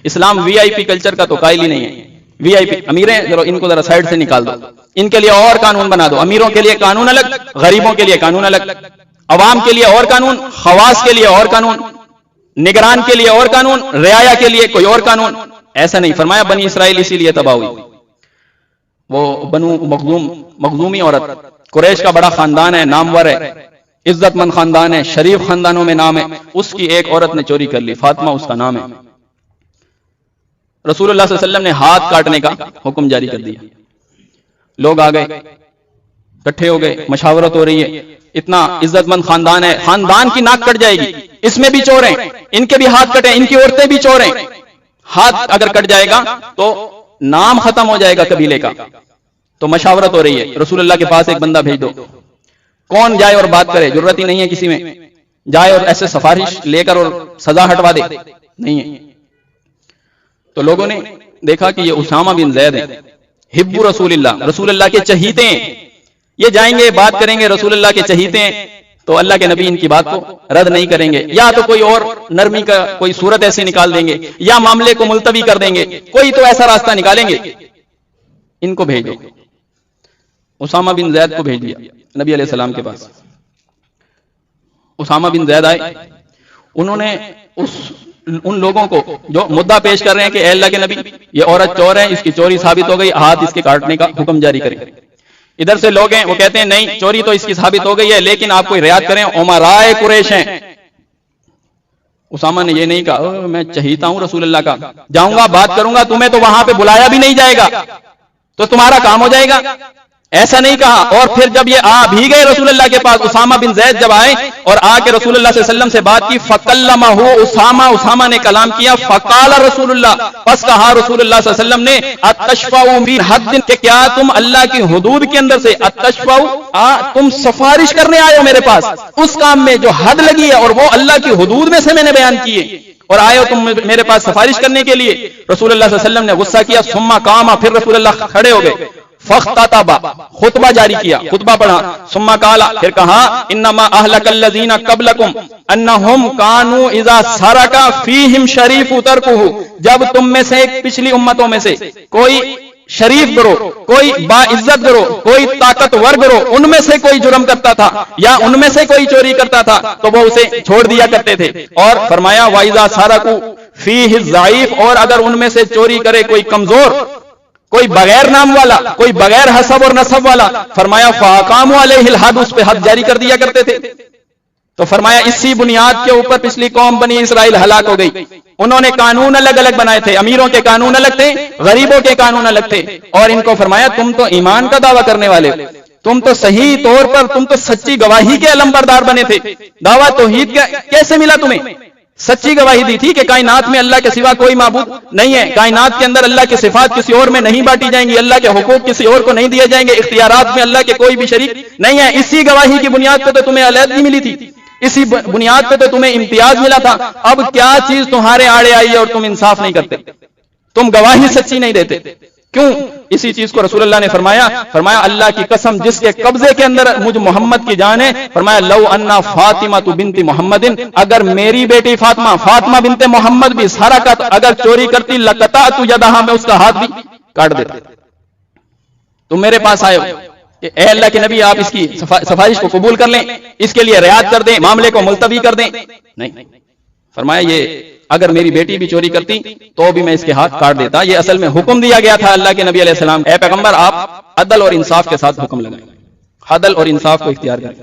اسلام وی آئی P culture کا تو قائل ہی نہیں ہے. وی آئی پی امیریں ذرا ان کو ذرا سائڈ سے نکال دو, ان کے لیے اور قانون بنا دو. امیروں کے لیے قانون الگ, غریبوں کے لیے قانون الگ, عوام کے لیے اور قانون, خواص کے لیے اور قانون, نگران کے لیے اور قانون, رعایا کے لیے کوئی اور قانون. ایسا نہیں. فرمایا بنی اسرائیل اسی لیے تباہ ہوئی. وہ بنو مخزومی عورت, قریش کا بڑا خاندان ہے, نامور ہے, عزت مند خاندان ہے, شریف خاندانوں میں نام ہے. اس کی ایک عورت نے چوری کر لی, فاطمہ اس کا نام ہے. رسول اللہ صلی اللہ علیہ وسلم نے ہاتھ کاٹنے کا حکم جاری کر دیا. لوگ آ گئے, اکٹھے ہو گئے, مشاورت ہو رہی ہے. اتنا عزت مند خاندان ہے, خاندان کی ناک کٹ جائے گی, اس میں بھی چور ہیں, ان کے بھی ہاتھ کٹے, ان کی عورتیں بھی چور ہیں. ہاتھ اگر کٹ جائے گا تو نام ختم ہو جائے گا قبیلے کا. تو مشاورت ہو رہی ہے, رسول اللہ کے پاس ایک بندہ بھیج دو. کون جائے اور بات کرے؟ ضرورت ہی نہیں ہے کسی میں جائے اور ایسے سفارش لے کر اور سزا ہٹوا دے, نہیں ہے. تو لوگوں نے دیکھا کہ یہ اسامہ بن زید ہیں, حب رسول اللہ, رسول اللہ کے چہیتے ہیں. یہ جائیں گے, بات کریں گے, رسول اللہ کے چہیتے ہیں, تو اللہ کے نبی ان کی بات کو رد نہیں کریں گے, یا تو کوئی اور نرمی کا کوئی صورت ایسی نکال دیں گے, یا معاملے کو ملتوی کر دیں گے, کوئی تو ایسا راستہ نکالیں گے. ان کو بھیج دو. اسامہ بن زید کو بھیج دیا نبی علیہ السلام کے پاس. اسامہ بن زید آئے, انہوں نے ان لوگوں کو جو مدعا پیش کر رہے ہیں کہ اے اللہ کے نبی یہ عورت چور ہے, اس کی چوری ثابت ہو گئی, ہاتھ اس کے کاٹنے کا حکم جاری کریں. ادھر سے لوگ ہیں وہ کہتے ہیں نہیں چوری تو اس کی ثابت ہو گئی ہے, لیکن آپ کوئی رعایت کریں, امراء قریش ہیں. اسامہ نے یہ نہیں کہا میں چہیتا ہوں رسول اللہ کا, جاؤں گا بات کروں گا, تمہیں تو وہاں پہ بلایا بھی نہیں جائے گا, تو تمہارا کام ہو جائے گا, ایسا نہیں کہا. اور پھر جب یہ آ بھی گئے رسول اللہ کے پاس, اسامہ بن زید جب آئے اور آ کے رسول اللہ صلی اللہ علیہ وسلم سے بات کی, فکلمہ اسامہ, اسامہ نے کلام کیا. فقال رسول اللہ, پس کہا رسول اللہ صلی اللہ علیہ وسلم نے, اتشفعوا فی حد, کہ کیا تم اللہ کی حدود کے اندر سے, اتشفعوا تم سفارش کرنے آئے ہو میرے پاس اس کام میں جو حد لگی ہے, اور وہ اللہ کی حدود میں سے میں نے بیان کیے, اور آئے ہو تم میرے پاس سفارش کرنے کے لیے. رسول اللہ صلی اللہ علیہ وسلم نے غصہ کیا. ثم قام, پھر رسول اللہ کھڑے ہو گئے. فاختتب, خطبہ جاری کیا, خطبہ پڑھا. ثم قال, پھر کہا, انما اهلك الذين قبلكم انهم كانوا اذا سرق فيهم شريف تركه, جب تم میں سے پچھلی امتوں میں سے کوئی شریف گروہ, کوئی باعزت گروہ, کوئی طاقتور گروہ, ان میں سے کوئی جرم کرتا تھا یا ان میں سے کوئی چوری کرتا تھا تو وہ اسے چھوڑ دیا کرتے تھے. اور فرمایا وَإِذَا سَرَقُوا فِيهِ الضَّعِيفُ, اور اگر ان میں سے چوری کرے کوئی کمزور, کوئی بغیر نام والا, کوئی بغیر حسب اور نسب والا, فرمایا فَأَقَامُوا عَلَيْهِ الْحَدُّ, اس پہ حد جاری کر دیا کرتے تھے. تو فرمایا اسی بنیاد کے اوپر پچھلی قوم بنی اسرائیل ہلاک ہو گئی. انہوں نے قانون الگ الگ بنائے تھے, امیروں کے قانون الگ تھے, غریبوں کے قانون الگ تھے. اور ان کو فرمایا تم تو ایمان کا دعویٰ کرنے والے ہو, تم تو صحیح طور پر تم تو سچی گواہی کے علمبردار بنے تھے, دعویٰ توحید کا کیسے ملا تمہیں؟ سچی گواہی دی تھی کہ کائنات میں اللہ کے سوا کوئی معبود نہیں ہے, کائنات کے اندر اللہ کی صفات کسی اور میں نہیں بانٹی جائیں گی, اللہ کے حقوق کسی اور کو نہیں دیے جائیں گے, اختیارات میں اللہ کے کوئی بھی شریک نہیں ہے. اسی گواہی کی بنیاد پہ تو تمہیں علیحدگی ملی تھی, اسی بنیاد پہ تو تمہیں امتیاز ملا تھا. اب کیا چیز تمہارے آڑے آئی ہے اور تم انصاف نہیں کرتے, تم گواہی سچی نہیں دیتے, کیوں؟ اسی چیز کو رسول اللہ نے فرمایا اللہ کی قسم جس کے قبضے کے اندر مجھ محمد کی جان ہے, فرمایا لو انا فاطمہ بنت محمد, اگر میری بیٹی فاطمہ بنت محمد بھی سرقت, اگر چوری کرتی, لقطعت یدہا, میں اس کا ہاتھ بھی کاٹ دیتا. تم میرے پاس آئے ہو کہ اے اللہ کے نبی آپ اس کی سفارش کو قبول کر لیں, اس کے لیے رعایت کر دیں, معاملے کو ملتوی کر دیں. نہیں, فرمایا یہ اگر میری بیٹی بھی چوری کرتی تو بھی میں اس کے ہاتھ کاٹ دیتا. یہ اصل میں حکم دیا گیا تھا اللہ کے نبی علیہ السلام, اے پیغمبر آپ عدل اور انصاف کے ساتھ حکم لگائیں, عدل اور انصاف کو اختیار کریں.